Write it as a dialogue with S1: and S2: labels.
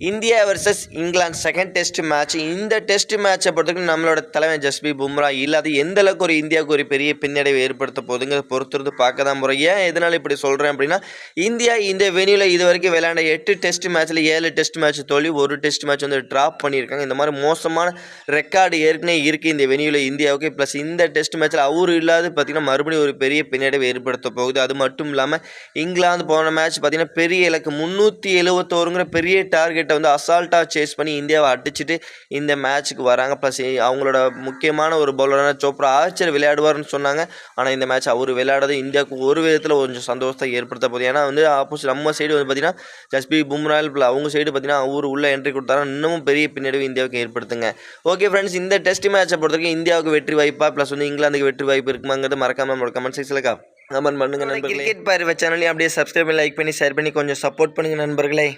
S1: India versus England second test match. இந்த test மேட்சை பொறுத்தவரைக்கும் நம்மளோட தலைவன் ஜஸ்பிரீத் பும்ரா இல்லாத எந்த அளவுக்கு ஒரு இந்தியாவுக்கு ஒரு பெரிய பின்னடைவை ஏற்படுத்த போகுதுங்க பொறுத்திருந்து பார்க்க தான் போகிறோம். ஏன் எதனால் இப்படி சொல்கிறேன் அப்படின்னா, இந்தியா இந்த வெனியூவில் இது வரைக்கும் விளையாண்ட 8 டெஸ்ட் மேட்ச்சில் 7 டெஸ்ட் மேட்ச் தோல்வி, ஒரு டெஸ்ட் மேட்ச் வந்து ட்ராப் பண்ணியிருக்காங்க. இந்த மாதிரி மோசமான ரெக்கார்டு ஏற்கனவே இருக்குது இந்த வெனியூவில் இந்தியாவுக்கு. ப்ளஸ் இந்த டெஸ்ட் மேட்ச்சில் அவரு இல்லாத பார்த்திங்கன்னா மறுபடியும் ஒரு பெரிய பின்னடைவை ஏற்படுத்த போகுது. அது மட்டும் இல்லாமல் இங்கிலாந்து போன மேட்ச் பார்த்திங்கன்னா பெரிய இலக்கு 371ங்கிற பெரிய டார்கெட் வந்து அசால்ட்டாக சேஸ் பண்ணி இந்தியாவை அடிச்சுட்டு இந்த மேட்ச்சுக்கு வராங்க. ப்ளஸ் அவங்களோட முக்கியமான ஒரு பவுலரான சோப்ரா ஆர்ச்சர் விளையாடுவார்னு சொன்னாங்க. ஆனால் இந்த மேட்ச் அவர் விளையாடுறது இந்தியாவுக்கு ஒரு விதத்தில் கொஞ்சம் சந்தோஷத்தை ஏற்படுத்த போகுது. ஏன்னா வந்து ஆப்போசிட் நம்ம சைடு வந்து பார்த்திங்கன்னா ஜஸ்பிரீத் பும்ரா அவங்க சைடு பார்த்திங்கன்னா அவர் உள்ள என்ட்ரி கொடுத்தாலும் இன்னமும் பெரிய பின்னடைவு இந்தியாவுக்கு ஏற்படுத்துங்க. ஓகே ஃப்ரெண்ட்ஸ், இந்த டெஸ்ட் மேட்சை பொறுத்தவரைக்கும் இந்தியாவுக்கு வெற்றி வாய்ப்பா ப்ளஸ் வந்து இங்கிலாந்துக்கு வெற்றி வாய்ப்பு இருக்குமாங்கிறது மறக்காம நம்மளோட கமெண்ட் செக்ஷனில் கமெண்ட் பண்ணுங்கள் நண்பர்களே. கிரிக்கெட் பார்வை சேனலையும் அப்படியே சப்ஸ்கிரைப் பண்ணி லைக் பண்ணி ஷேர் பண்ணி கொஞ்சம் சப்போர்ட் பண்ணுங்கள் நண்பர்களே.